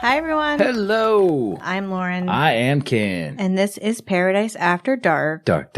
Hi, everyone. Hello. I'm Lauren. I am Ken. And this is Paradise After Dark. Dark.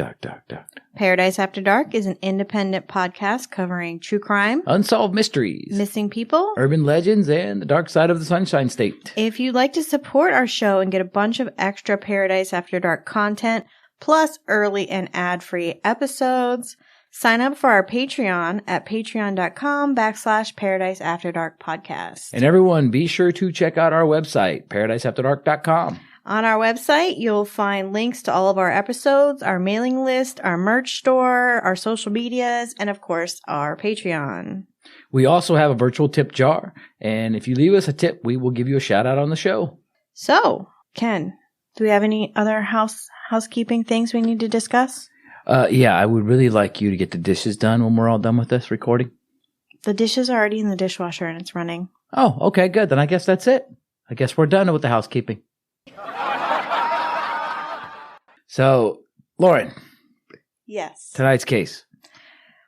Paradise After Dark is an independent podcast covering true crime, Unsolved mysteries, missing people, urban legends, and the dark side of the Sunshine State. If you'd like to support our show and get a bunch of extra Paradise After Dark content, plus early and ad-free episodes, sign up for our Patreon at patreon.com/Paradise After Dark podcast. And everyone, be sure to check out our website, paradiseafterdark.com. On our website, you'll find links to all of our episodes, our mailing list, our merch store, our social medias, and of course, our Patreon. We also have a virtual tip jar, and if you leave us a tip, we will give you a shout out on the show. So, Ken, do we have any other housekeeping things we need to discuss? Yeah, I would really like you to get the dishes done when we're all done with this recording. The dishes are already in the dishwasher and it's running. Oh, okay, good. Then I guess that's it. I guess we're done with the housekeeping. So, Lauren. Yes. Tonight's case.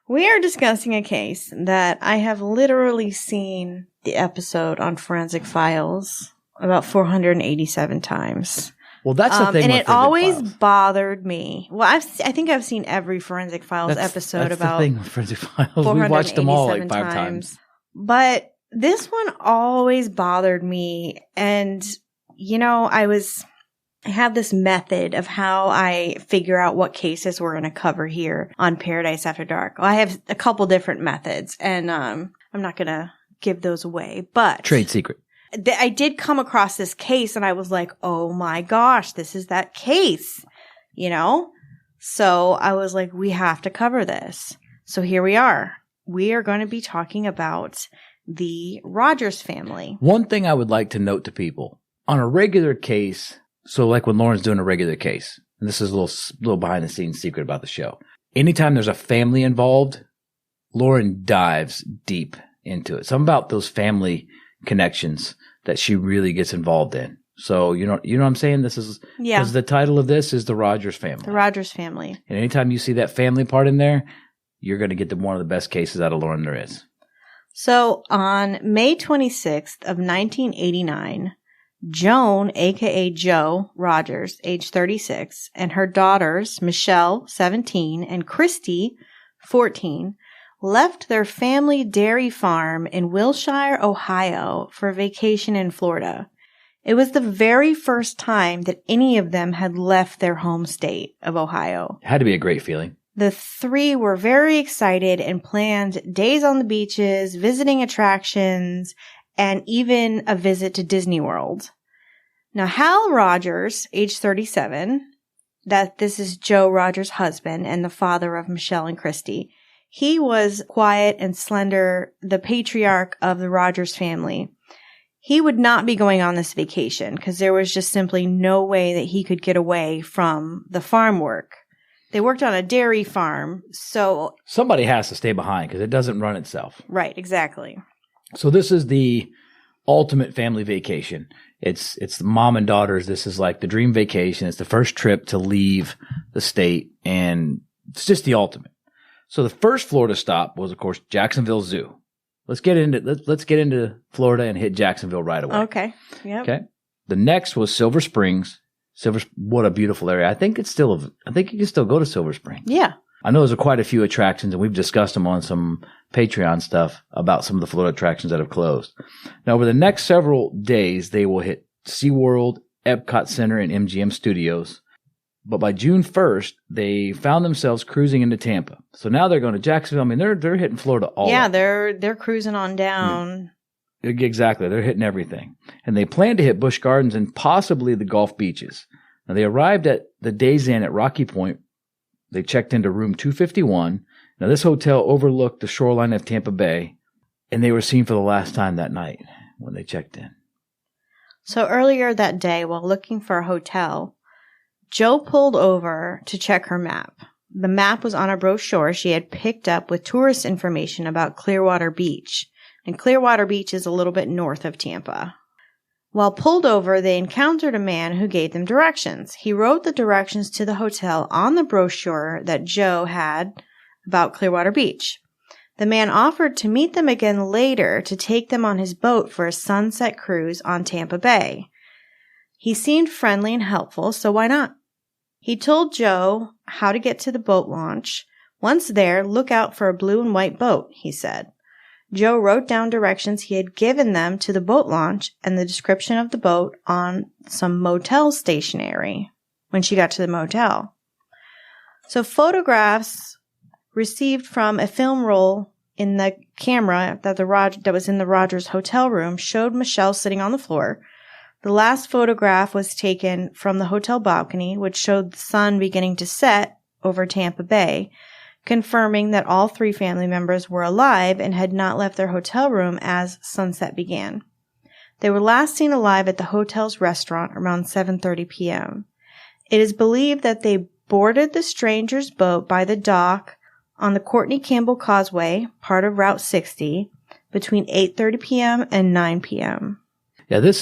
We are discussing a case that I have literally seen the episode on Forensic Files about 487 times. Well, that's the thing. And with it always Files. bothered me. Well, I think I've seen every Forensic Files episode that's about the thing with Forensic Files. We watched them all like 5 times. But this one always bothered me. And, you know, I have this method of how I figure out what cases we're going to cover here on Paradise After Dark. Well, I have a couple different methods, and I'm not going to give those away. But Trade secret. I did come across this case, and I was like, oh my gosh, this is that case, you know? So I was like, we have to cover this. So here we are. We are going to be talking about the Rodgers family. One thing I would like to note to people, on a regular case, so like when Lauren's doing a regular case, and this is a little behind the scenes secret about the show. Anytime there's a family involved, Lauren dives deep into it. Something about those family connections that she really gets involved in. So, you know what I'm saying? This is, because the title of this is The Rodgers Family. The Rodgers Family. And anytime you see that family part in there, you're going to get one of the best cases out of Lauren there is. So on May 26th of 1989, Joan, aka Jo Rogers, age 36, and her daughters, Michelle, 17, and Christe, 14, left their family dairy farm in Wilshire, Ohio, for vacation in Florida. It was the very first time that any of them had left their home state of Ohio. It had to be a great feeling. The three were very excited and planned days on the beaches, visiting attractions, and even a visit to Disney World. Now, Hal Rodgers, age 37, this is Jo Rogers' husband and the father of Michelle and Christe. He was quiet and slender, the patriarch of the Rodgers family. He would not be going on this vacation because there was just simply no way that he could get away from the farm work. They worked on a dairy farm, so... Somebody has to stay behind because it doesn't run itself. Right, exactly. So this is the ultimate family vacation. It's the mom and daughters. This is like the dream vacation. It's the first trip to leave the state, and it's just the ultimate. So the first Florida stop was, of course, Jacksonville Zoo. Let's get into Florida and hit Jacksonville right away. Okay. Yep. Okay. The next was Silver Springs. What a beautiful area. I think you can still go to Silver Springs. Yeah. I know there's quite a few attractions, and we've discussed them on some Patreon stuff about some of the Florida attractions that have closed. Now, over the next several days, they will hit SeaWorld, Epcot Center, and MGM Studios. But by June 1st, they found themselves cruising into Tampa. So now they're going to Jacksonville. I mean, they're hitting Florida all Yeah, up. they're cruising on down. Yeah. Exactly. They're hitting everything. And they plan to hit Busch Gardens and possibly the Gulf beaches. Now, they arrived at the Days Inn at Rocky Point. They checked into room 251. Now, this hotel overlooked the shoreline of Tampa Bay, and they were seen for the last time that night when they checked in. So earlier that day, while looking for a hotel, Jo pulled over to check her map. The map was on a brochure she had picked up with tourist information about Clearwater Beach. And Clearwater Beach is a little bit north of Tampa. While pulled over, they encountered a man who gave them directions. He wrote the directions to the hotel on the brochure that Jo had about Clearwater Beach. The man offered to meet them again later to take them on his boat for a sunset cruise on Tampa Bay. He seemed friendly and helpful, so why not? He told Joe how to get to the boat launch. Once there, look out for a blue and white boat, he said. Joe wrote down directions he had given them to the boat launch and the description of the boat on some motel stationery when she got to the motel. So photographs received from a film roll in the camera that was in the Rodgers hotel room showed Michelle sitting on the floor. The last photograph was taken from the hotel balcony, which showed the sun beginning to set over Tampa Bay, confirming that all 3 family members were alive and had not left their hotel room as sunset began. They were last seen alive at the hotel's restaurant around 7:30 p.m. It is believed that they boarded the stranger's boat by the dock on the Courtney Campbell Causeway, part of Route 60, between 8:30 p.m. and 9 p.m. Yeah,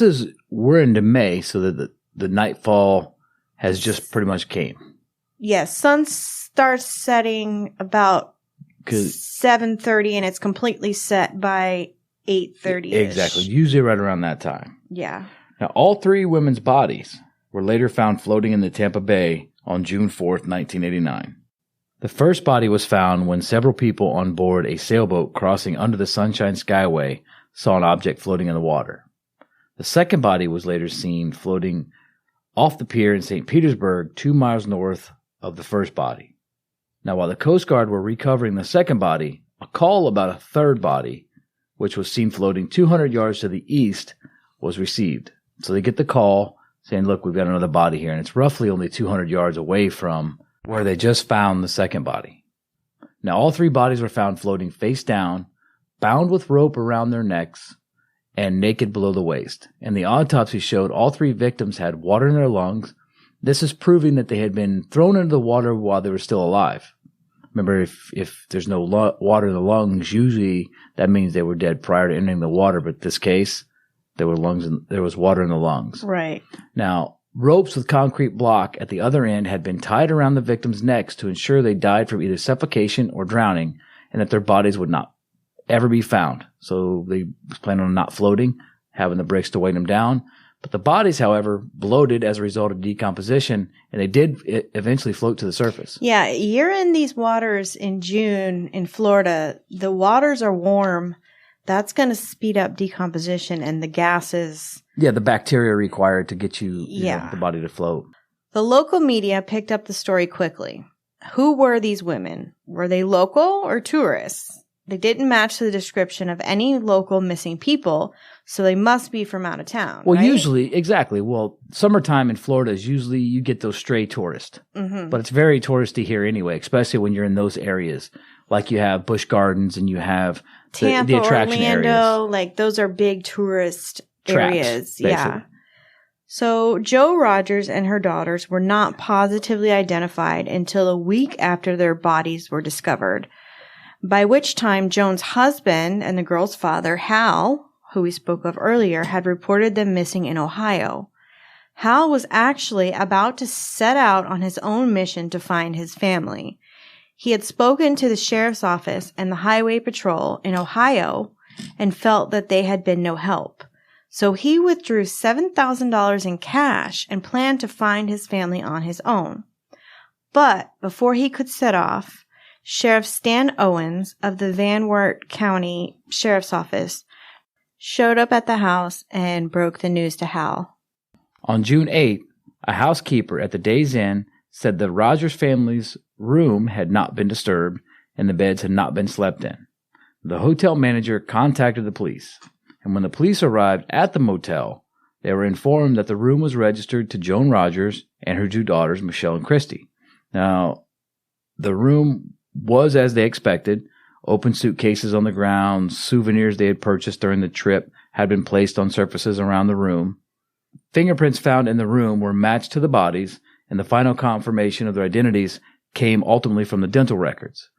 we're into May, so that the nightfall has just pretty much came. Yes, sun starts setting about 7:30, and it's completely set by 8:30. Exactly, usually right around that time. Yeah. Now, all 3 women's bodies were later found floating in the Tampa Bay on June 4th, 1989. The first body was found when several people on board a sailboat crossing under the Sunshine Skyway saw an object floating in the water. The second body was later seen floating off the pier in St. Petersburg, 2 miles north of the first body. Now, while the Coast Guard were recovering the second body, a call about a third body, which was seen floating 200 yards to the east, was received. So they get the call saying, look, we've got another body here, and it's roughly only 200 yards away from where they just found the second body. Now, all 3 bodies were found floating face down, bound with rope around their necks, and naked below the waist. And the autopsy showed all 3 victims had water in their lungs. This is proving that they had been thrown into the water while they were still alive. Remember, if there's no water in the lungs, usually that means they were dead prior to entering the water. But in this case, there was water in the lungs. Right. Now, ropes with concrete block at the other end had been tied around the victims' necks to ensure they died from either suffocation or drowning, and that their bodies would not ever be found. So they planned on not floating, having the bricks to weight them down. But the bodies, however, bloated as a result of decomposition, and they did eventually float to the surface. Yeah, you're in these waters in June in Florida. The waters are warm. That's going to speed up decomposition and the gases. Yeah, the bacteria required to get the body to float. The local media picked up the story quickly. Who were these women? Were they local or tourists? They didn't match the description of any local missing people, so they must be from out of town. Well, right? Usually, exactly. Well, summertime in Florida is usually you get those stray tourists. Mm-hmm. But it's very touristy here anyway, especially when you're in those areas. Like you have Busch Gardens and you have Tampa, the attraction Orlando, areas. like those are big tourist Traps, areas. basically. Yeah. So Joe Rogers and her daughters were not positively identified until a week after their bodies were discovered, by which time Joan's husband and the girl's father, Hal, who we spoke of earlier, had reported them missing in Ohio. Hal was actually about to set out on his own mission to find his family. He had spoken to the sheriff's office and the highway patrol in Ohio and felt that they had been no help. So he withdrew $7,000 in cash and planned to find his family on his own. But before he could set off, Sheriff Stan Owens of the Van Wert County Sheriff's Office showed up at the house and broke the news to Hal. On June 8th, a housekeeper at the Days Inn said the Rogers family's room had not been disturbed and the beds had not been slept in. The hotel manager contacted the police, and when the police arrived at the motel, they were informed that the room was registered to Joan Rogers and her 2 daughters, Michelle and Christe. Now, the room was as they expected. Open suitcases on the ground, souvenirs they had purchased during the trip had been placed on surfaces around the room. Fingerprints found in the room were matched to the bodies, and the final confirmation of their identities came ultimately from the dental records.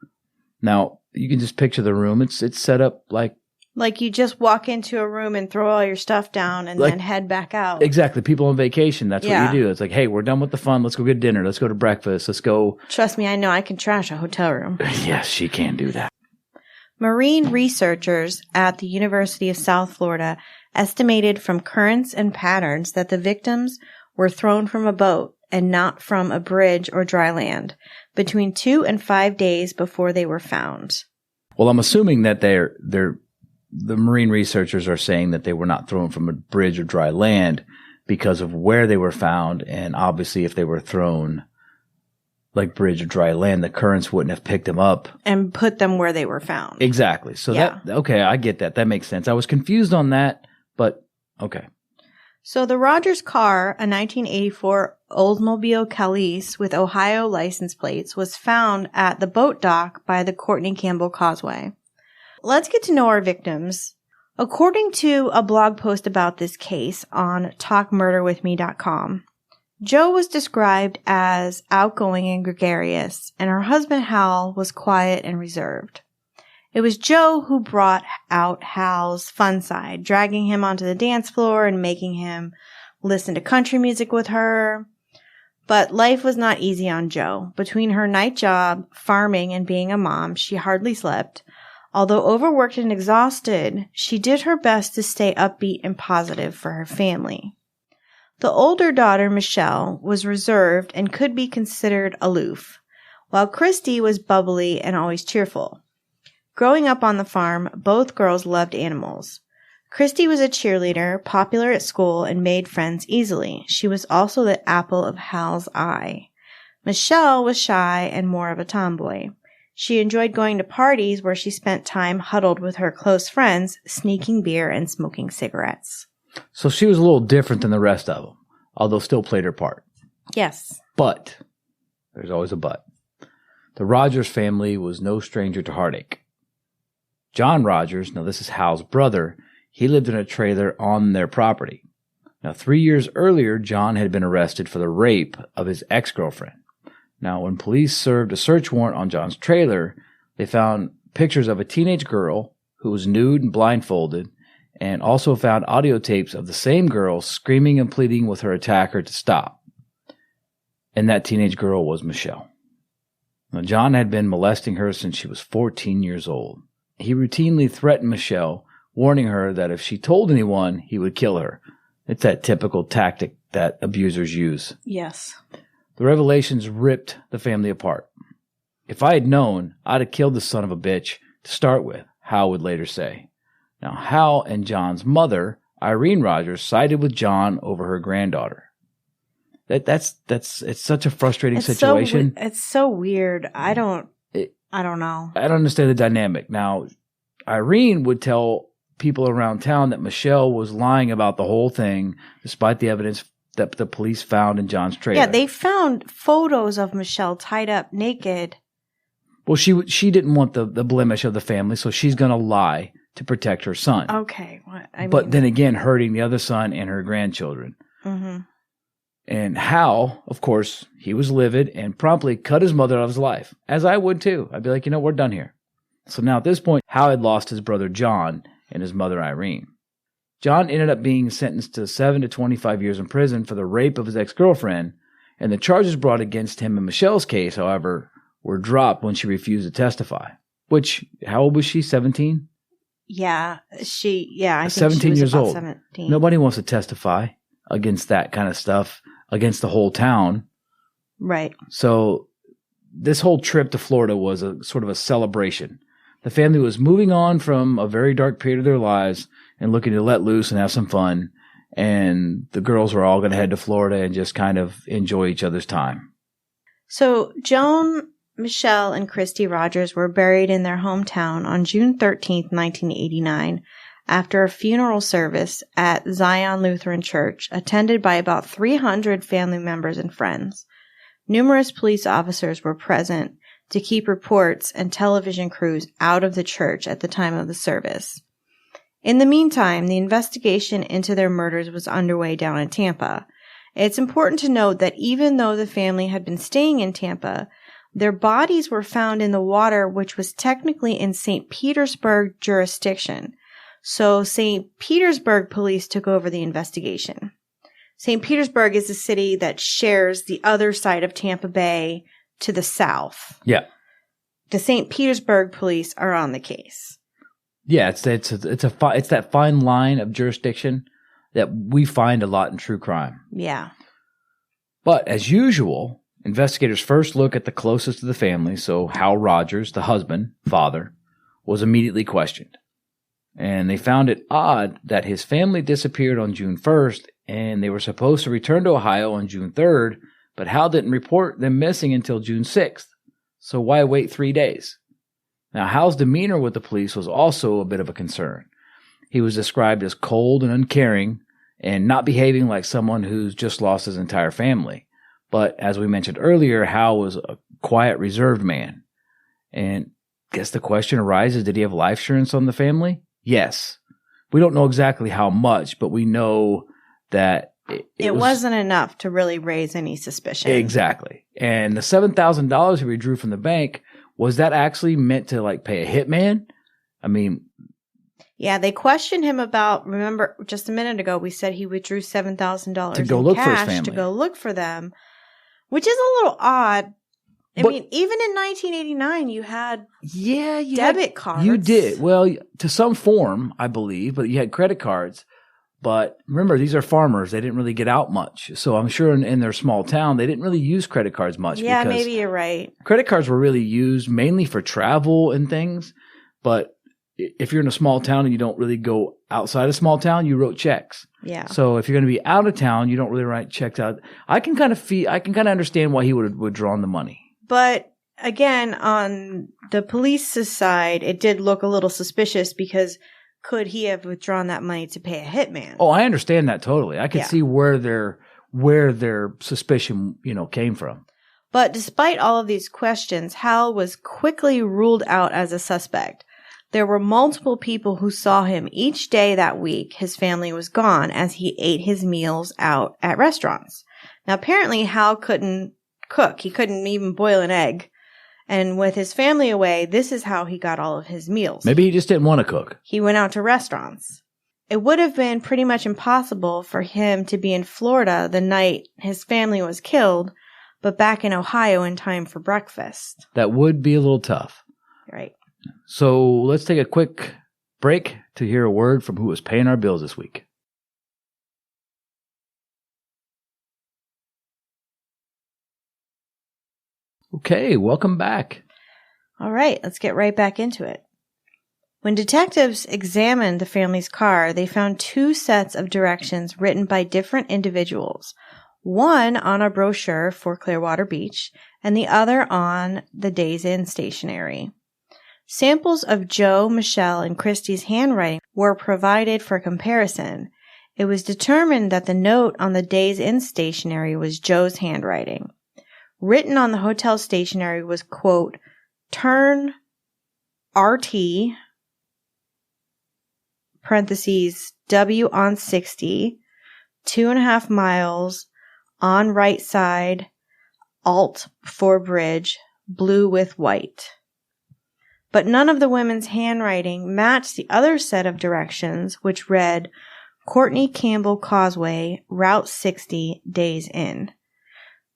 Now, you can just picture the room. It's set up like you just walk into a room and throw all your stuff down and then head back out. Exactly. People on vacation, that's what you do. It's like, hey, we're done with the fun. Let's go get dinner. Let's go to breakfast. Let's go. Trust me, I know I can trash a hotel room. Yes, she can do that. Marine researchers at the University of South Florida estimated from currents and patterns that the victims were thrown from a boat and not from a bridge or dry land between 2 and 5 days before they were found. Well, I'm assuming that the marine researchers are saying that they were not thrown from a bridge or dry land because of where they were found. And obviously, if they were thrown like bridge or dry land, the currents wouldn't have picked them up and put them where they were found. Exactly. So okay, I get that. That makes sense. I was confused on that, but okay. So the Rodgers car, a 1984 Oldsmobile Calise with Ohio license plates, was found at the boat dock by the Courtney Campbell Causeway. Let's get to know our victims. According to a blog post about this case on talkmurderwithme.com, Jo was described as outgoing and gregarious, and her husband Hal was quiet and reserved. It was Jo who brought out Hal's fun side, dragging him onto the dance floor and making him listen to country music with her. But life was not easy on Jo. Between her night job, farming, and being a mom, she hardly slept. Although overworked and exhausted, she did her best to stay upbeat and positive for her family. The older daughter, Michelle, was reserved and could be considered aloof, while Christe was bubbly and always cheerful. Growing up on the farm, both girls loved animals. Christe was a cheerleader, popular at school, and made friends easily. She was also the apple of Hal's eye. Michelle was shy and more of a tomboy. She enjoyed going to parties where she spent time huddled with her close friends, sneaking beer and smoking cigarettes. So she was a little different than the rest of them, although still played her part. Yes. But, there's always a but. The Rogers family was no stranger to heartache. John Rogers, now this is Hal's brother, he lived in a trailer on their property. Now 3 years earlier, John had been arrested for the rape of his ex-girlfriend. Now when police served a search warrant on John's trailer, they found pictures of a teenage girl who was nude and blindfolded, and also found audio tapes of the same girl screaming and pleading with her attacker to stop. And that teenage girl was Michelle. Now, John had been molesting her since she was 14 years old. He routinely threatened Michelle, warning her that if she told anyone, he would kill her. It's that typical tactic that abusers use. Yes. The revelations ripped the family apart. If I had known, I'd have killed the son of a bitch to start with, Hal would later say. Now, Hal and John's mother, Irene Rogers, sided with John over her granddaughter. It's such a frustrating situation. It's so weird. I don't know. I don't understand the dynamic. Now, Irene would tell people around town that Michelle was lying about the whole thing, despite the evidence that the police found in John's trailer. Yeah, they found photos of Michelle tied up naked. Well, she didn't want the blemish of the family, so she's going to lie to protect her son. Okay. But then again, hurting the other son and her grandchildren. Mm-hmm. And Hal, of course, he was livid and promptly cut his mother out of his life, as I would too. I'd be like, we're done here. So now at this point, Hal had lost his brother John and his mother Irene. John ended up being sentenced to 7 to 25 years in prison for the rape of his ex-girlfriend, and the charges brought against him in Michelle's case, however, were dropped when she refused to testify. Which, how old was she, 17? Yeah, I think 17 she was years about old. 17. Nobody wants to testify against that kind of stuff, against the whole town. Right. So this whole trip to Florida was a sort of a celebration. The family was moving on from a very dark period of their lives and looking to let loose and have some fun. And the girls were all going to head to Florida and just kind of enjoy each other's time. So Joan, Michelle, and Christe Rogers were buried in their hometown on June 13th, 1989, after a funeral service at Zion Lutheran Church, attended by about 300 family members and friends. Numerous police officers were present to keep reports and television crews out of the church at the time of the service. In the meantime, the investigation into their murders was underway down in Tampa. It's important to note that even though the family had been staying in Tampa, their bodies were found in the water, which was technically in St. Petersburg jurisdiction. So St. Petersburg police took over the investigation. St. Petersburg is a city that shares the other side of Tampa Bay to the south. Yeah. the St. Petersburg police are on the case. Yeah, it's that fine line of jurisdiction that we find a lot in true crime. Yeah. But as usual, investigators first look at the closest to the family, so Hal Rodgers, the husband, father, was immediately questioned. And they found it odd that his family disappeared on June 1st, and they were supposed to return to Ohio on June 3rd, but Hal didn't report them missing until June 6th. So why wait 3 days? Now, Hal's demeanor with the police was also a bit of a concern. He was described as cold and uncaring and not behaving like someone who's just lost his entire family. But as we mentioned earlier, Hal was a quiet, reserved man. And I guess the question arises, did he have life insurance on the family? Yes. We don't know exactly how much, but we know that it wasn't enough to really raise any suspicion. Exactly. And the $7,000 he withdrew from the bank, was that actually meant to like pay a hitman? I mean, yeah, they questioned him about, remember just a minute ago, we said he withdrew $7,000 to go in look cash for his family. To go look for them, which is a little odd. I mean, even in 1989, you had debit cards. You did. Well, to some form, I believe, but you had credit cards. But remember, these are farmers. They didn't really get out much. So I'm sure in their small town, they didn't really use credit cards much. Yeah, maybe you're right. Credit cards were really used mainly for travel and things. But if you're in a small town and you don't really go outside a small town, you wrote checks. Yeah. So if you're going to be out of town, you don't really write checks out. I can kind of understand why he would have withdrawn the money. But again, on the police's side, it did look a little suspicious because could he have withdrawn that money to pay a hitman? Oh, I understand that totally. I could see where their suspicion, came from. But despite all of these questions, Hal was quickly ruled out as a suspect. There were multiple people who saw him each day that week his family was gone as he ate his meals out at restaurants. Now, apparently, Hal couldn't cook. He couldn't even boil an egg. And with his family away, this is how he got all of his meals. Maybe he just didn't want to cook. He went out to restaurants. It would have been pretty much impossible for him to be in Florida the night his family was killed, but back in Ohio in time for breakfast. That would be a little tough. Right. So let's take a quick break to hear a word from who was paying our bills this week. Okay, welcome back. All right, let's get right back into it. When detectives examined the family's car, they found 2 sets of directions written by different individuals, one on a brochure for Clearwater Beach and the other on the Days Inn stationery. Samples of Joe, Michelle, and Christe's handwriting were provided for comparison. It was determined that the note on the Days Inn stationery was Joe's handwriting. Written on the hotel stationery was, quote, turn RT, parentheses, W on 60, 2.5 miles, on right side, Alt for bridge, blue with white. But none of the women's handwriting matched the other set of directions, which read, Courtney Campbell Causeway, Route 60, Days Inn.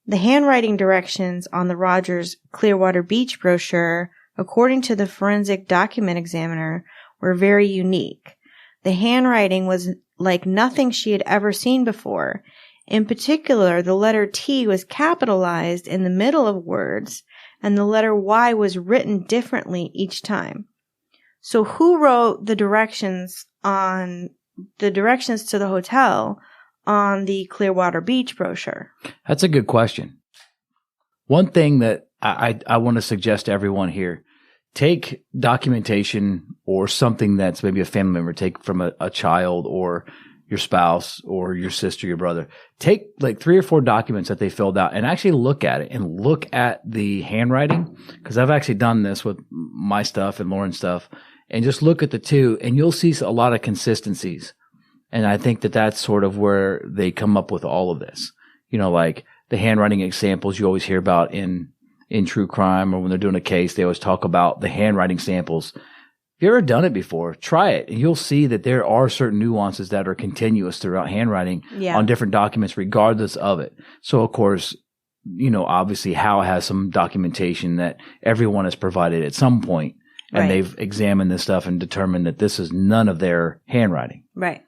The handwriting directions on the Rodgers Clearwater Beach brochure, according to the forensic document examiner, were very unique. The handwriting was like nothing she had ever seen before. In particular, the letter T was capitalized in the middle of words, and the letter Y was written differently each time. So who wrote the directions to the hotel on the Clearwater Beach brochure? That's a good question. One thing that I want to suggest to everyone here, take documentation or something that's maybe a family member, take from a child or your spouse or your sister, your brother. Take like 3 or 4 documents that they filled out and actually look at it and look at the handwriting. Because I've actually done this with my stuff and Lauren's stuff. And just look at the 2 and you'll see a lot of consistencies. And I think that that's sort of where they come up with all of this. Like the handwriting examples you always hear about in true crime, or when they're doing a case, they always talk about the handwriting samples. If you've ever done it before, try it. And you'll see that there are certain nuances that are continuous throughout handwriting on different documents, regardless of it. So, of course, obviously Hal has some documentation that everyone has provided at some point, and Right. they've examined this stuff and determined that this is none of their handwriting. Right.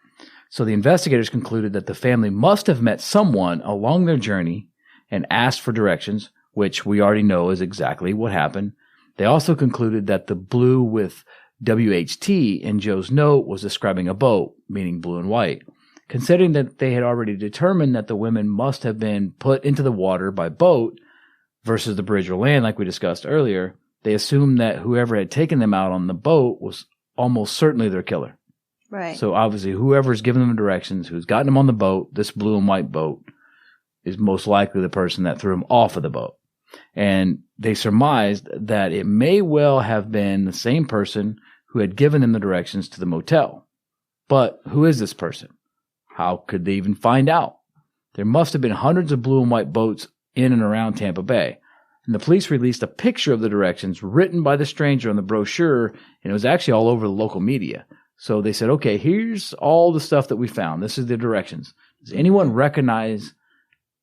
So the investigators concluded that the family must have met someone along their journey and asked for directions, which we already know is exactly what happened. They also concluded that the blue with WHT in Joe's note was describing a boat, meaning blue and white. Considering that they had already determined that the women must have been put into the water by boat versus the bridge or land, like we discussed earlier, they assumed that whoever had taken them out on the boat was almost certainly their killer. Right. So obviously whoever's given them directions, who's gotten them on the boat, this blue and white boat, is most likely the person that threw them off of the boat. And they surmised that it may well have been the same person who had given them the directions to the motel. But who is this person? How could they even find out? There must have been hundreds of blue and white boats in and around Tampa Bay. And the police released a picture of the directions written by the stranger on the brochure, and it was actually all over the local media. So they said, okay, here's all the stuff that we found. This is the directions. Does anyone recognize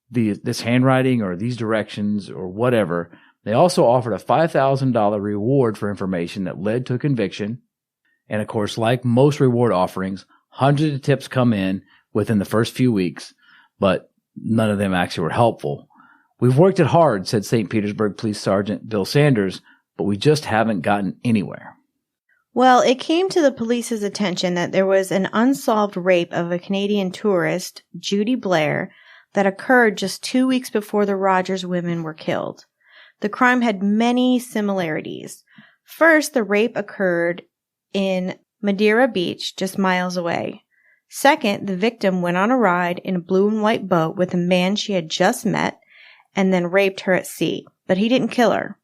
this handwriting or these directions or whatever? They also offered a $5,000 reward for information that led to a conviction. And of course, like most reward offerings, hundreds of tips come in within the first few weeks, but none of them actually were helpful. We've worked it hard, said St. Petersburg Police Sergeant Bill Sanders, but we just haven't gotten anywhere. Well, it came to the police's attention that there was an unsolved rape of a Canadian tourist, Judy Blair, that occurred just 2 weeks before the Rodgers women were killed. The crime had many similarities. First, the rape occurred in Madeira Beach, just miles away. Second, the victim went on a ride in a blue and white boat with a man she had just met and then raped her at sea, but he didn't kill her.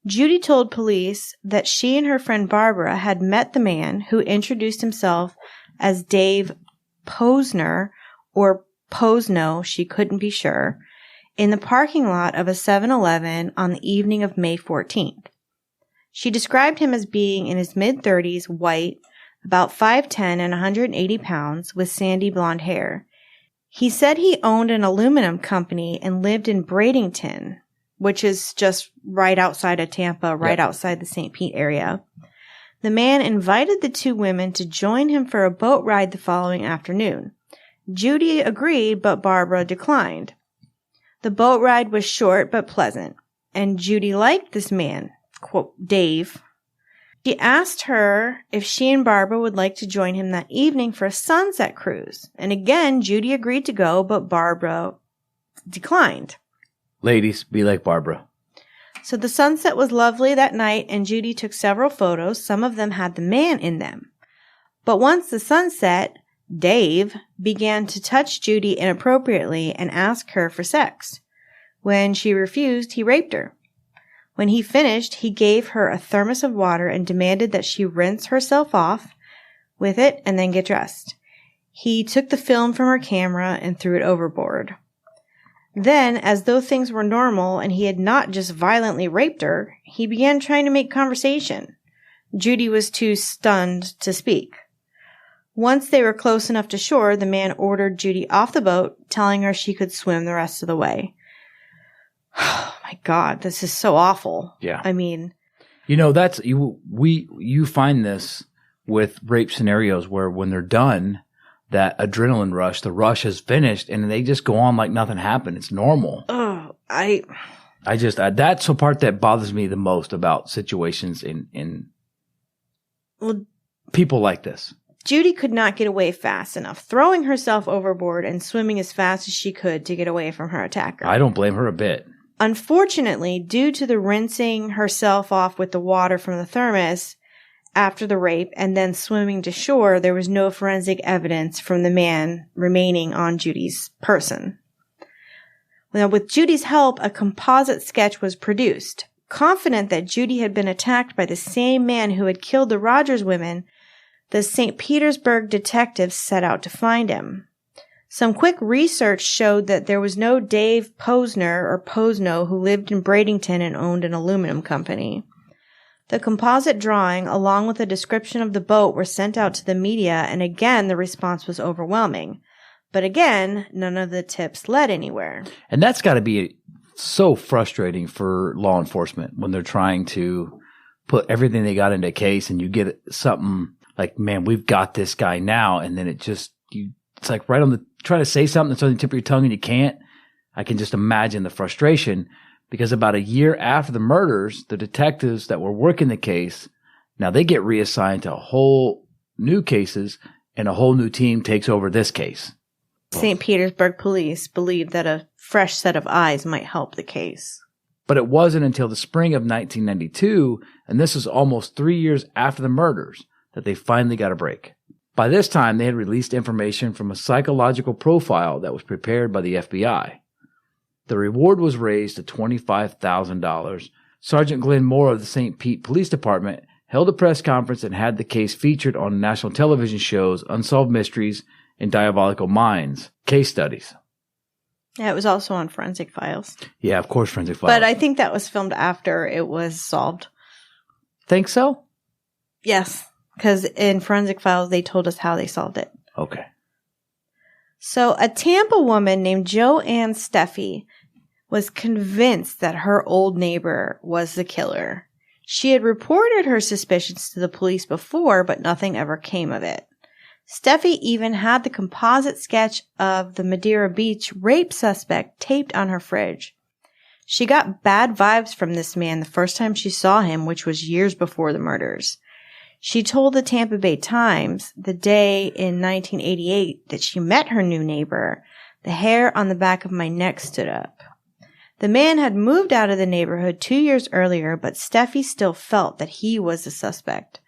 Judy told police that she and her friend Barbara had met the man, who introduced himself as Dave Posner, or Posno, she couldn't be sure, in the parking lot of a 7-Eleven on the evening of May 14th. She described him as being in his mid-30s, white, about 5'10" and 180 pounds, with sandy blonde hair. He said he owned an aluminum company and lived in Bradenton, which is just right outside of Tampa, right outside the St. Pete area. The man invited the two women to join him for a boat ride the following afternoon. Judy agreed, but Barbara declined. The boat ride was short but pleasant, and Judy liked this man, quote, Dave. She asked her if she and Barbara would like to join him that evening for a sunset cruise. And again, Judy agreed to go, but Barbara declined. Ladies, be like Barbara. So the sunset was lovely that night, and Judy took several photos. Some of them had the man in them. But once the sun set, Dave began to touch Judy inappropriately and ask her for sex. When she refused, he raped her. When he finished, he gave her a thermos of water and demanded that she rinse herself off with it and then get dressed. He took the film from her camera and threw it overboard. Then, as though things were normal and he had not just violently raped her, he began trying to make conversation. Judy was too stunned to speak. Once they were close enough to shore, the man ordered Judy off the boat, telling her she could swim the rest of the way. Oh my God, this is so awful. Yeah. I mean, that's you find this with rape scenarios where when they're done, that adrenaline rush, the rush is finished, and they just go on like nothing happened. It's normal. oh, That's the part that bothers me the most about situations in people like this. Judy could not get away fast enough, throwing herself overboard and swimming as fast as she could to get away from her attacker. I don't blame her a bit. Unfortunately, due to the rinsing herself off with the water from the thermos after the rape and then swimming to shore, there was no forensic evidence from the man remaining on Judy's person. Now, with Judy's help, a composite sketch was produced. Confident that Judy had been attacked by the same man who had killed the Rodgers women, the St. Petersburg detectives set out to find him. Some quick research showed that there was no Dave Posner or Posno who lived in Bradenton and owned an aluminum company. The composite drawing, along with a description of the boat, were sent out to the media, and again the response was overwhelming. But again, none of the tips led anywhere. And that's got to be so frustrating for law enforcement when they're trying to put everything they got into a case and you get something like, man, we've got this guy now. And then it's like right on the, trying to say something that's on the tip of your tongue and you can't. I can just imagine the frustration, because about a year after the murders, the detectives that were working the case, now they get reassigned to whole new cases and a whole new team takes over this case. St. Petersburg police believed that a fresh set of eyes might help the case. But it wasn't until the spring of 1992, and this was almost 3 years after the murders, that they finally got a break. By this time, they had released information from a psychological profile that was prepared by the FBI. The reward was raised to $25,000. Sergeant Glenn Moore of the St. Pete Police Department held a press conference and had the case featured on national television shows Unsolved Mysteries and Diabolical Minds case studies. Yeah, it was also on Forensic Files. Yeah, of course, Forensic Files. But I think that was filmed after it was solved. Think so? Yes, because in Forensic Files, they told us how they solved it. Okay. So a Tampa woman named Joan Steffi was convinced that her old neighbor was the killer. She had reported her suspicions to the police before, but nothing ever came of it. Steffi even had the composite sketch of the Madeira Beach rape suspect taped on her fridge. She got bad vibes from this man the first time she saw him, which was years before the murders. She told the Tampa Bay Times the day in 1988 that she met her new neighbor. The hair on the back of my neck stood up. The man had moved out of the neighborhood 2 years earlier, but Steffi still felt that he was the suspect.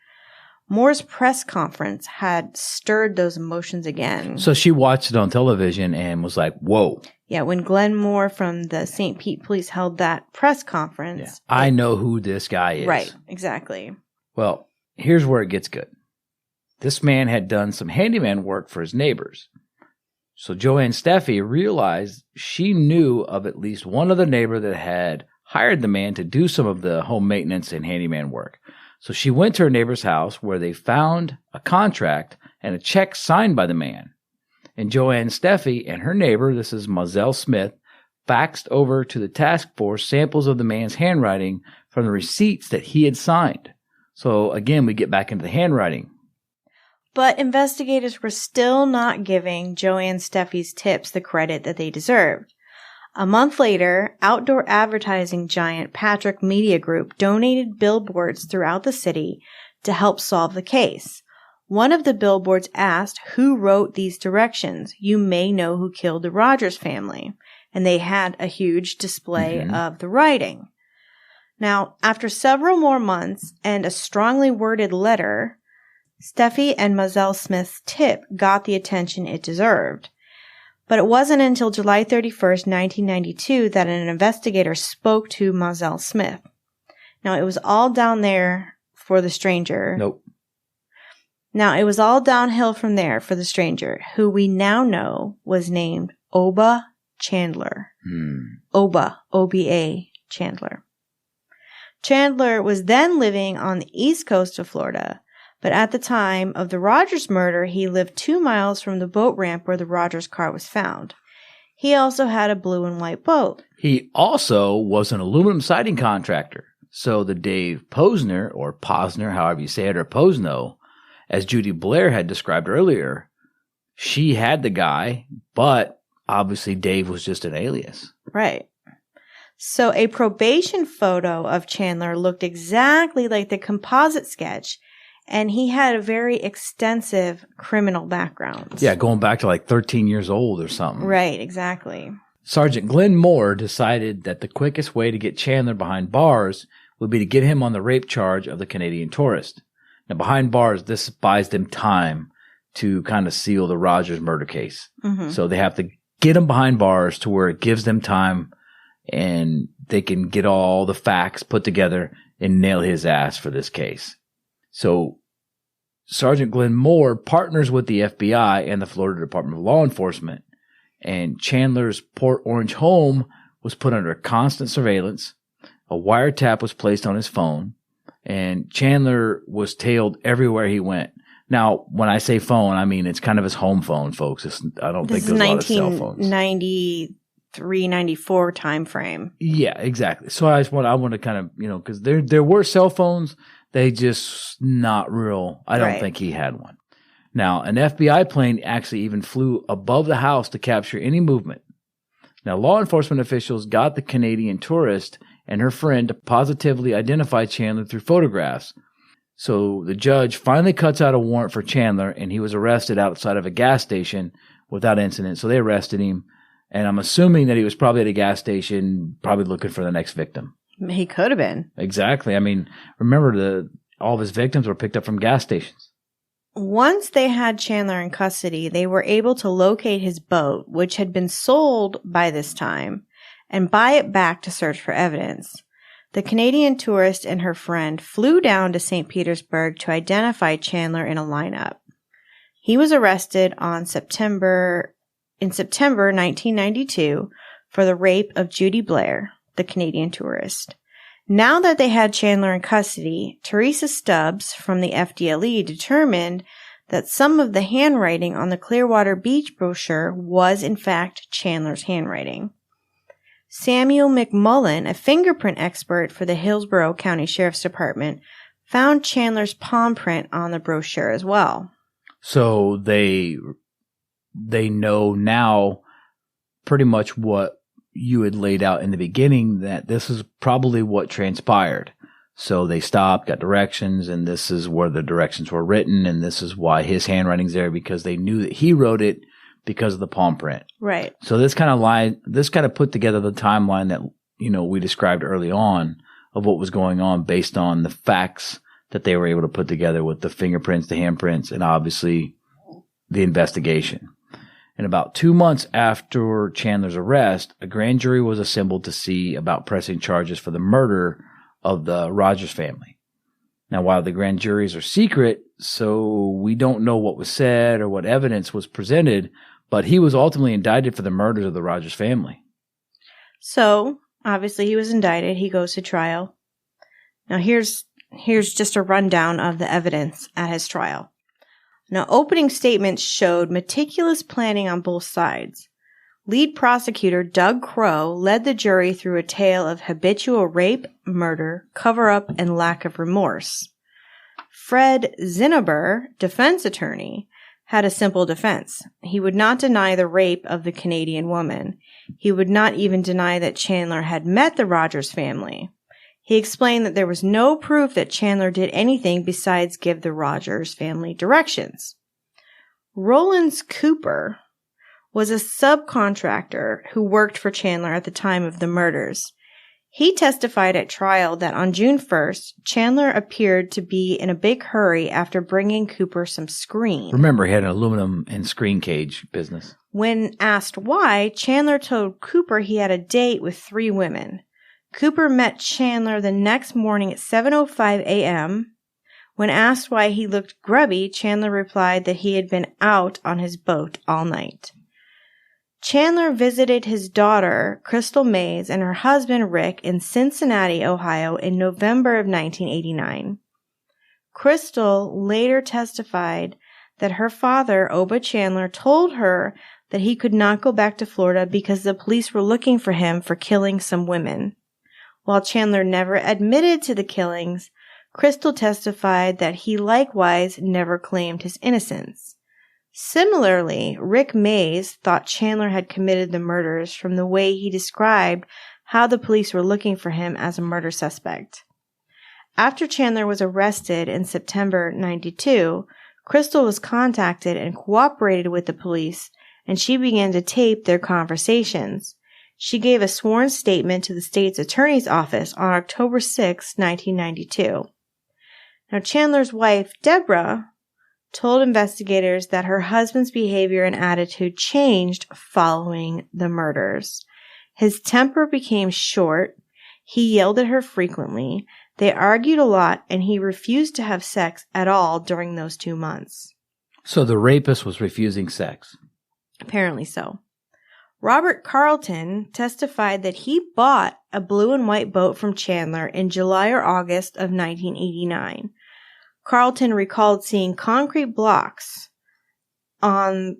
Moore's press conference had stirred those emotions again. So she watched it on television and was like, whoa. Yeah, when Glenn Moore from the St. Pete Police held that press conference. Yeah. I know who this guy is. Right, exactly. Well, here's where it gets good. This man had done some handyman work for his neighbors. So Joan Steffi realized she knew of at least one other neighbor that had hired the man to do some of the home maintenance and handyman work. So she went to her neighbor's house where they found a contract and a check signed by the man. And Joan Steffi and her neighbor, this is Mozelle Smith, faxed over to the task force samples of the man's handwriting from the receipts that he had signed. So again, we get back into the handwriting. But investigators were still not giving Joan Steffi's tips the credit that they deserved. A month later, outdoor advertising giant Patrick Media Group donated billboards throughout the city to help solve the case. One of the billboards asked who wrote these directions. You may know who killed the Rodgers family. And they had a huge display of the writing. Now, after several more months and a strongly worded letter, Steffi and Mozelle Smith's tip got the attention it deserved. But it wasn't until July 31st, 1992 that an investigator spoke to Mozelle Smith. Now, it was all down there for the stranger. Nope. Now, it was all downhill from there for the stranger, who we now know was named Oba Chandler. Oba, O-B-A, Chandler. Chandler was then living on the east coast of Florida. But at the time of the Rodgers murder, he lived 2 miles from the boat ramp where the Rodgers car was found. He also had a blue and white boat. He also was an aluminum siding contractor. So the Dave Posner, or Posner, however you say it, or Posno, as Judy Blair had described earlier, she had the guy, but obviously Dave was just an alias. Right. So a probation photo of Chandler looked exactly like the composite sketch. And he had a very extensive criminal background. Yeah, going back to like 13 years old or something. Right, exactly. Sergeant Glenn Moore decided that the quickest way to get Chandler behind bars would be to get him on the rape charge of the Canadian tourist. Now, behind bars, this buys them time to kind of seal the Rodgers murder case. So they have to get him behind bars to where it gives them time and they can get all the facts put together and nail his ass for this case. So Sergeant Glenn Moore partners with the FBI and the Florida Department of Law Enforcement, and Chandler's Port Orange home was put under constant surveillance. A wiretap was placed on his phone, and Chandler was tailed everywhere he went. Now, when I say phone, I mean it's kind of his home phone, folks. I don't think there's a lot of cell phones. 1993, 394 time frame. Yeah, exactly. So I want to kind of, because there were cell phones, they just not real. I don't think he had one. Now, an FBI plane actually even flew above the house to capture any movement. Now, law enforcement officials got the Canadian tourist and her friend to positively identify Chandler through photographs. So the judge finally cuts out a warrant for Chandler, and he was arrested outside of a gas station without incident. So they arrested him, and I'm assuming that he was probably at a gas station, probably looking for the next victim. He could have been. Exactly. I mean, remember, all of his victims were picked up from gas stations. Once they had Chandler in custody, they were able to locate his boat, which had been sold by this time, and buy it back to search for evidence. The Canadian tourist and her friend flew down to St. Petersburg to identify Chandler in a lineup. He was arrested in September 1992 for the rape of Judy Blair, the Canadian tourist. Now that they had Chandler in custody, Teresa Stubbs from the FDLE determined that some of the handwriting on the Clearwater Beach brochure was in fact Chandler's handwriting. Samuel McMullen, a fingerprint expert for the Hillsborough County Sheriff's Department, found Chandler's palm print on the brochure as well. So they know now pretty much what you had laid out in the beginning, that this is probably what transpired. So they stopped, got directions, and this is where the directions were written, and this is why his handwriting's there, because they knew that he wrote it because of the palm print. Right. So this kind of put together the timeline that, we described early on of what was going on based on the facts that they were able to put together with the fingerprints, the handprints, and obviously the investigation. And about 2 months after Chandler's arrest, a grand jury was assembled to see about pressing charges for the murder of the Rodgers family. Now, while the grand juries are secret, so we don't know what was said or what evidence was presented, but he was ultimately indicted for the murders of the Rodgers family. So, obviously he was indicted. He goes to trial. Now, here's just a rundown of the evidence at his trial. Now, opening statements showed meticulous planning on both sides. Lead prosecutor Doug Crow led the jury through a tale of habitual rape, murder, cover-up, and lack of remorse. Fred Zinneber, defense attorney, had a simple defense. He would not deny the rape of the Canadian woman. He would not even deny that Chandler had met the Rodgers family. He explained that there was no proof that Chandler did anything besides give the Rodgers family directions. Rollins Cooper was a subcontractor who worked for Chandler at the time of the murders. He testified at trial that on June 1st, Chandler appeared to be in a big hurry after bringing Cooper some screen. Remember, he had an aluminum and screen cage business. When asked why, Chandler told Cooper he had a date with 3 women. Cooper met Chandler the next morning at 7:05 a.m. When asked why he looked grubby, Chandler replied that he had been out on his boat all night. Chandler visited his daughter, Crystal Mays, and her husband, Rick, in Cincinnati, Ohio, in November of 1989. Crystal later testified that her father, Oba Chandler, told her that he could not go back to Florida because the police were looking for him for killing some women. While Chandler never admitted to the killings, Crystal testified that he likewise never claimed his innocence. Similarly, Rick Mays thought Chandler had committed the murders from the way he described how the police were looking for him as a murder suspect. After Chandler was arrested in September 92, Crystal was contacted and cooperated with the police, and she began to tape their conversations. She gave a sworn statement to the state's attorney's office on October 6, 1992. Now, Chandler's wife, Deborah, told investigators that her husband's behavior and attitude changed following the murders. His temper became short. He yelled at her frequently. They argued a lot, and he refused to have sex at all during those 2 months. So the rapist was refusing sex? Apparently so. Robert Carlton testified that he bought a blue and white boat from Chandler in July or August of 1989. Carlton recalled seeing concrete blocks at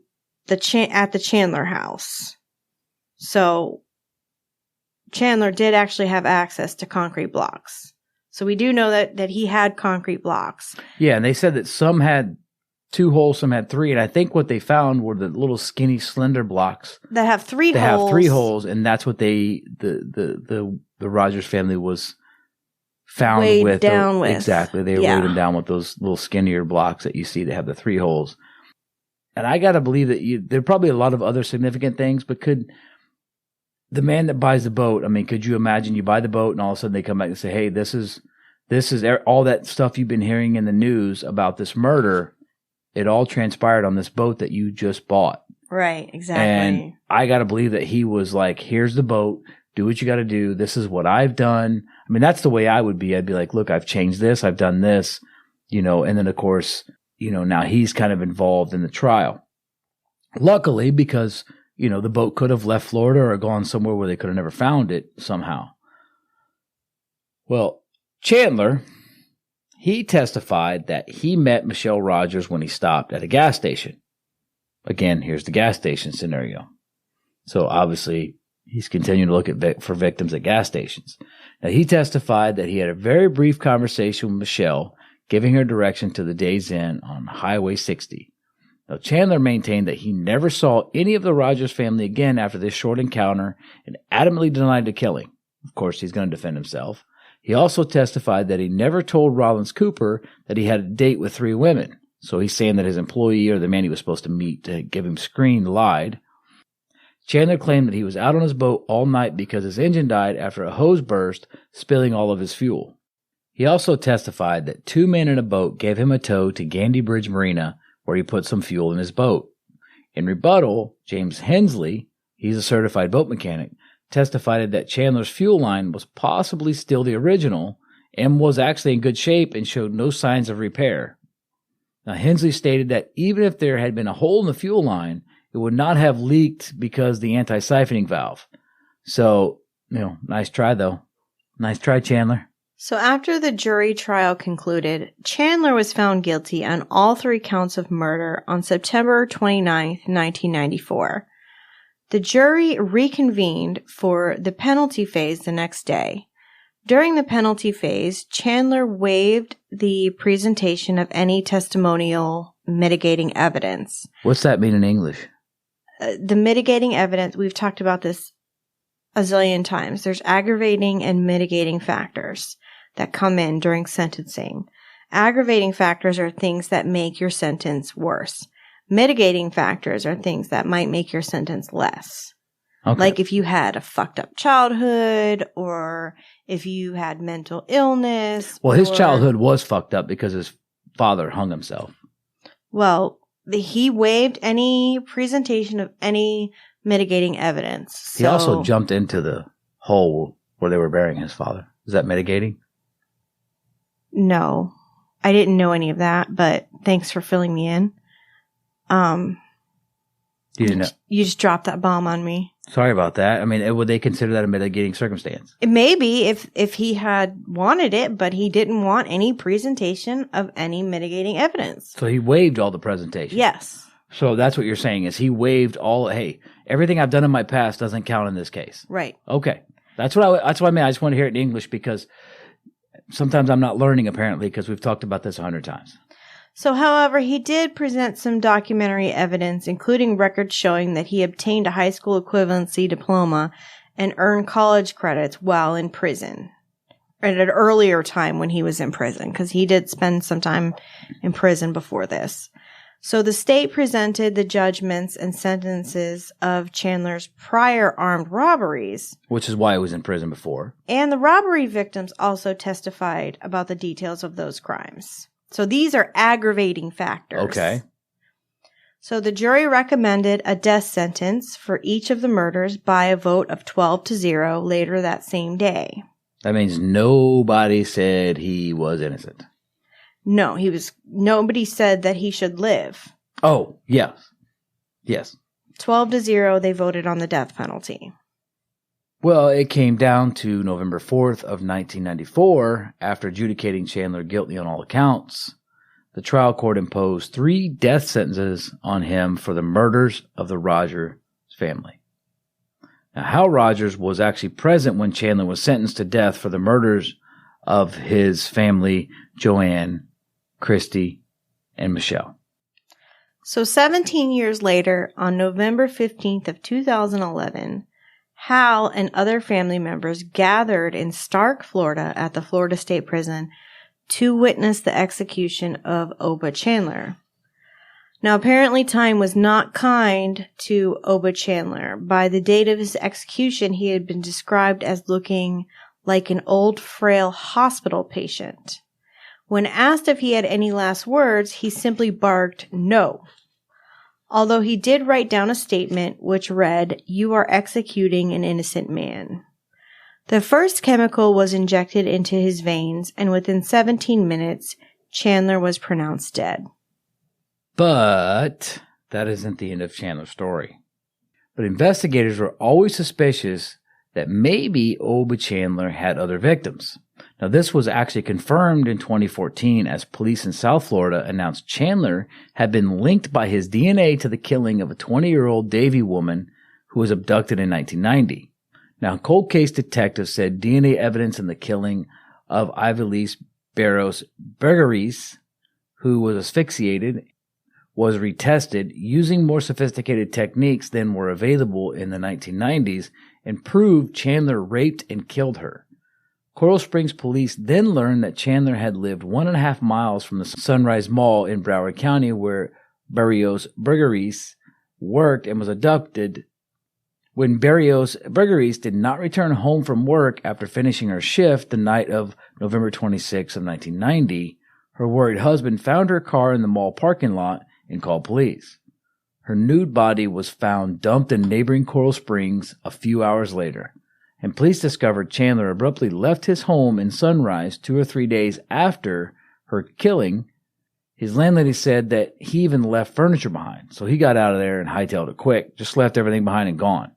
the Chandler house. So Chandler did actually have access to concrete blocks. So we do know that he had concrete blocks. Yeah, and they said that some had 2 holes, some had 3, and I think what they found were the little skinny, slender blocks that have 3 holes. That have 3 holes, and that's what the Rodgers family was found weighed down with. Exactly, they weighed them down with those little skinnier blocks that you see that have the 3 holes. And I got to believe that there are probably a lot of other significant things, but could the man that buys the boat, I mean, could you imagine you buy the boat and all of a sudden they come back and say, hey, this is all that stuff you've been hearing in the news about this murder. It all transpired on this boat that you just bought. Right, exactly. And I got to believe that he was like, here's the boat. Do what you got to do. This is what I've done. I mean, that's the way I would be. I'd be like, look, I've changed this. I've done this, and then of course, now he's kind of involved in the trial. Luckily, because the boat could have left Florida or gone somewhere where they could have never found it somehow. Well, Chandler, he testified that he met Michelle Rodgers when he stopped at a gas station. Again, here's the gas station scenario. So obviously, he's continuing to look for victims at gas stations. Now, he testified that he had a very brief conversation with Michelle, giving her direction to the Days Inn on Highway 60. Now, Chandler maintained that he never saw any of the Rodgers family again after this short encounter and adamantly denied the killing. Of course, he's going to defend himself. He also testified that he never told Rollins Cooper that he had a date with 3 women. So he's saying that his employee or the man he was supposed to meet to give him screen lied. Chandler claimed that he was out on his boat all night because his engine died after a hose burst, spilling all of his fuel. He also testified that 2 men in a boat gave him a tow to Gandy Bridge Marina, where he put some fuel in his boat. In rebuttal, James Hensley, he's a certified boat mechanic, testified that Chandler's fuel line was possibly still the original and was actually in good shape and showed no signs of repair. Now, Hensley stated that even if there had been a hole in the fuel line, it would not have leaked because the anti-siphoning valve. So, nice try though. Nice try, Chandler. So after the jury trial concluded, Chandler was found guilty on all 3 counts of murder on September 29th, 1994. The jury reconvened for the penalty phase the next day. During the penalty phase, Chandler waived the presentation of any testimonial mitigating evidence. What's that mean in English? The mitigating evidence, we've talked about this a zillion times. There's aggravating and mitigating factors that come in during sentencing. Aggravating factors are things that make your sentence worse. Mitigating factors are things that might make your sentence less. Okay. Like if you had a fucked up childhood or if you had mental illness. Well, his childhood was fucked up because his father hung himself. Well, he waived any presentation of any mitigating evidence. He also jumped into the hole where they were burying his father. Is that mitigating? No, I didn't know any of that, but thanks for filling me in. You didn't know? You just dropped that bomb on me. Sorry about that. I mean, would they consider that a mitigating circumstance? Maybe if he had wanted it, but he didn't want any presentation of any mitigating evidence. So he waived all the presentation. Yes. So that's what you're saying is he waived all, hey, everything I've done in my past doesn't count in this case. Right. Okay. That's what I mean. I just want to hear it in English because sometimes I'm not learning apparently because we've talked about this 100 times. So, however, he did present some documentary evidence, including records showing that he obtained a high school equivalency diploma and earned college credits while in prison. At an earlier time when he was in prison, because he did spend some time in prison before this. So the state presented the judgments and sentences of Chandler's prior armed robberies. Which is why he was in prison before. And the robbery victims also testified about the details of those crimes. So these are aggravating factors. Okay. So the jury recommended a death sentence for each of the murders by a vote of 12-0 later that same day. That means nobody said he was innocent. No, nobody said that he should live. Oh, yes. Yes. 12-0, they voted on the death penalty. Well, it came down to November 4th of 1994. After adjudicating Chandler guilty on all accounts, the trial court imposed 3 death sentences on him for the murders of the Rodgers family. Now, Hal Rodgers was actually present when Chandler was sentenced to death for the murders of his family, Joanne, Christe, and Michelle. So 17 years later, on November 15th of 2011, Hal and other family members gathered in Stark, Florida at the Florida State Prison to witness the execution of Oba Chandler. Now, apparently time was not kind to Oba Chandler. By the date of his execution, he had been described as looking like an old, frail hospital patient. When asked if he had any last words, he simply barked, "No." Although he did write down a statement which read, "You are executing an innocent man." The first chemical was injected into his veins, and within 17 minutes, Chandler was pronounced dead. But that isn't the end of Chandler's story. But investigators were always suspicious that maybe Oba Chandler had other victims. Now, this was actually confirmed in 2014 as police in South Florida announced Chandler had been linked by his DNA to the killing of a 20-year-old Davie woman who was abducted in 1990. Now, cold case detectives said DNA evidence in the killing of Ivelisse Barros Bergeries, who was asphyxiated, was retested using more sophisticated techniques than were available in the 1990s and proved Chandler raped and killed her. Coral Springs police then learned that Chandler had lived 1.5 miles from the Sunrise Mall in Broward County where Barrios Bergeries worked and was abducted. When Barrios Bergeries did not return home from work after finishing her shift the night of November 26 of 1990, her worried husband found her car in the mall parking lot and called police. Her nude body was found dumped in neighboring Coral Springs a few hours later, and police discovered Chandler abruptly left his home in Sunrise 2 or 3 days after her killing. His landlady said that he even left furniture behind, so he got out of there and hightailed it quick, just left everything behind and gone.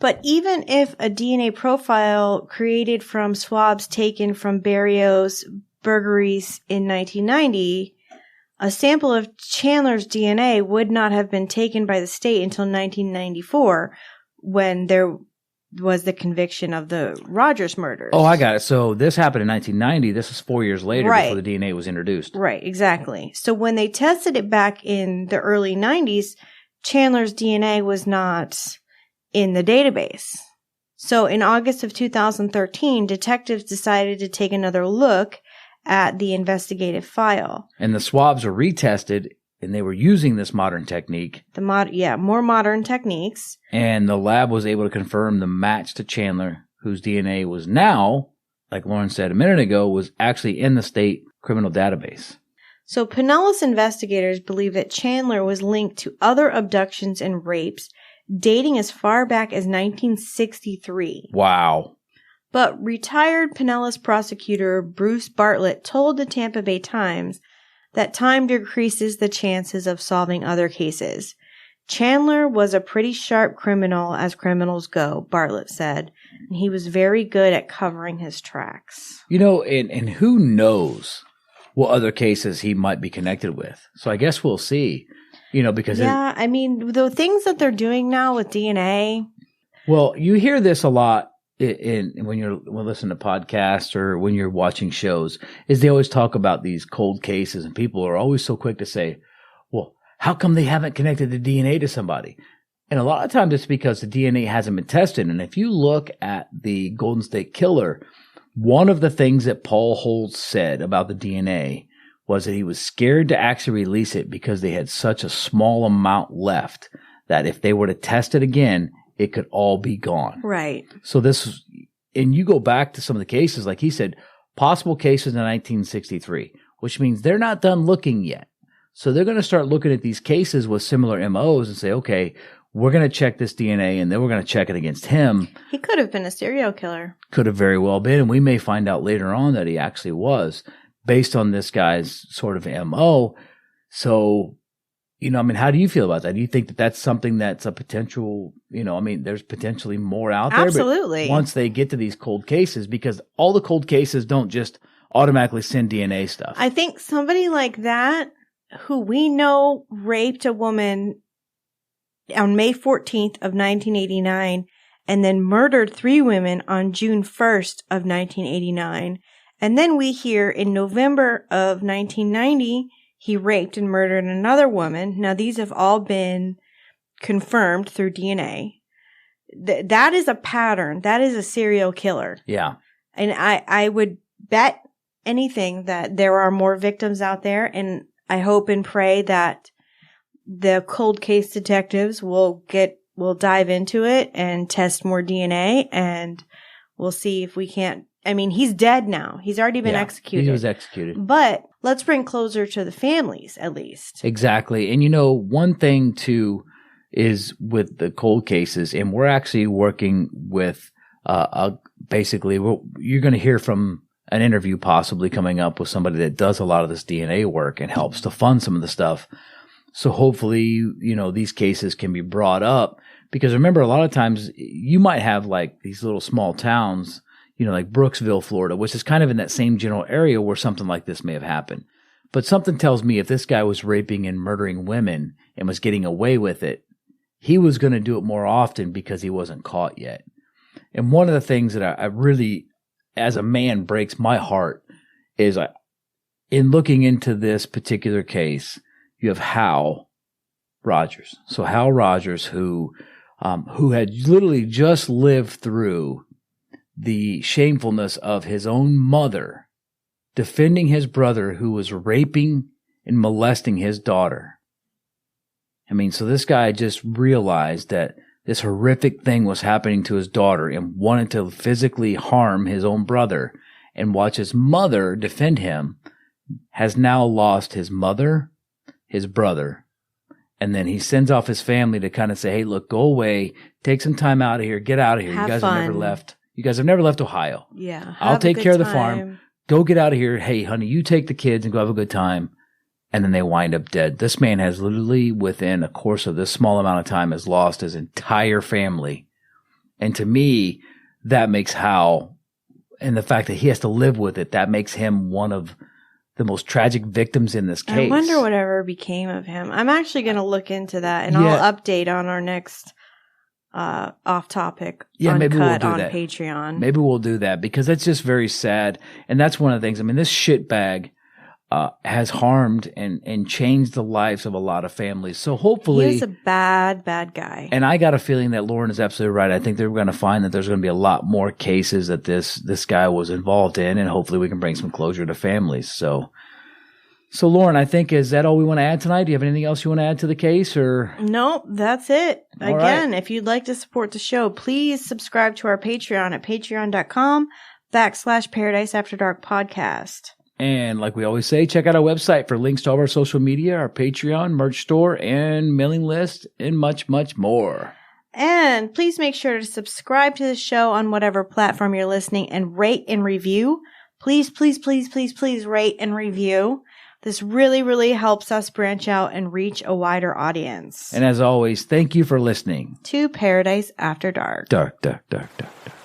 But even if a DNA profile created from swabs taken from Barrios Bergeries in 1990, a sample of Chandler's DNA would not have been taken by the state until 1994, when there was the conviction of the Rodgers murders. Oh, I got it. So this happened in 1990. This was 4 years later before the DNA was introduced. Right, exactly. So when they tested it back in the early 90s, Chandler's DNA was not in the database. So in August of 2013, detectives decided to take another look at the investigative file. And the swabs were retested, and they were using this modern technique. More modern techniques. And the lab was able to confirm the match to Chandler, whose DNA was now, like Lauren said a minute ago, was actually in the state criminal database. So Pinellas investigators believe that Chandler was linked to other abductions and rapes dating as far back as 1963. Wow. But retired Pinellas prosecutor Bruce Bartlett told the Tampa Bay Times that time decreases the chances of solving other cases. Chandler was a pretty sharp criminal as criminals go, Bartlett said, and he was very good at covering his tracks. You know, and who knows what other cases he might be connected with. So I guess we'll see, you know, because... Yeah, I mean, the things that they're doing now with DNA... Well, you hear this a lot when you're listening to podcasts or when you're watching shows, is they always talk about these cold cases, and people are always so quick to say, well, how come they haven't connected the DNA to somebody? And a lot of times it's because the DNA hasn't been tested. And if you look at the Golden State Killer, one of the things that Paul Holt said about the DNA was that he was scared to actually release it because they had such a small amount left that if they were to test it again, it could all be gone. Right. So this, and you go back to some of the cases, like he said, possible cases in 1963, which means they're not done looking yet. So they're going to start looking at these cases with similar MOs and say, okay, we're going to check this DNA and then we're going to check it against him. He could have been a serial killer. Could have very well been. And we may find out later on that he actually was based on this guy's sort of MO. So, you know, I mean, how do you feel about that? Do you think that that's something that's a potential, you know, I mean, there's potentially more out there. Absolutely. But once they get to these cold cases, because all the cold cases don't just automatically send DNA stuff. I think somebody like that, who we know raped a woman on May 14th of 1989 and then murdered 3 women on June 1st of 1989. And then we hear in November of 1990, he raped and murdered another woman. Now, these have all been confirmed through DNA. That is a pattern. That is a serial killer. Yeah. And I would bet anything that there are more victims out there. And I hope and pray that the cold case detectives will dive into it and test more DNA, and we'll see if we can't. I mean, he's dead now. He's already been executed. He was executed. But let's bring closure to the families, at least. Exactly. And one thing too is with the cold cases, and we're actually working with basically, you're going to hear from an interview possibly coming up with somebody that does a lot of this DNA work and helps to fund some of the stuff. So hopefully, these cases can be brought up, because remember, a lot of times you might have like these little small towns, like Brooksville, Florida, which is kind of in that same general area where something like this may have happened. But something tells me if this guy was raping and murdering women and was getting away with it, he was going to do it more often because he wasn't caught yet. And one of the things that I really, as a man, breaks my heart is in looking into this particular case, you have Hal Rodgers. So Hal Rodgers, who had literally just lived through the shamefulness of his own mother defending his brother who was raping and molesting his daughter. I mean, so this guy just realized that this horrific thing was happening to his daughter and wanted to physically harm his own brother, and watch his mother defend him, has now lost his mother, his brother, and then he sends off his family to kind of say, hey, look, go away, take some time out of here, get out of here. You guys have never left Ohio. Yeah. I'll take care of the farm. Go get out of here. Hey, honey, you take the kids and go have a good time. And then they wind up dead. This man has literally, within a course of this small amount of time, has lost his entire family. And to me, that makes Hal, and the fact that he has to live with it, that makes him one of the most tragic victims in this case. I wonder whatever became of him. I'm actually going to look into that, and I'll update on our next off-topic uncut on Patreon. Maybe we'll do that, because that's just very sad. And that's one of the things. I mean, this shitbag has harmed and changed the lives of a lot of families. So hopefully... He's a bad, bad guy. And I got a feeling that Lauren is absolutely right. I think they're going to find that there's going to be a lot more cases that this guy was involved in, and hopefully we can bring some closure to families. So Lauren, I think, is that all we want to add tonight? Do you have anything else you want to add to the case? Or Nope, that's it. All Again, right. If you'd like to support the show, please subscribe to our Patreon at patreon.com/Paradise After Dark podcast. And like we always say, check out our website for links to all our social media, our Patreon, merch store, and mailing list, and much, much more. And please make sure to subscribe to the show on whatever platform you're listening, and rate and review. Please, please, please, please, please rate and review. This really, really helps us branch out and reach a wider audience. And as always, thank you for listening to Paradise After Dark. Dark, dark, dark, dark, dark.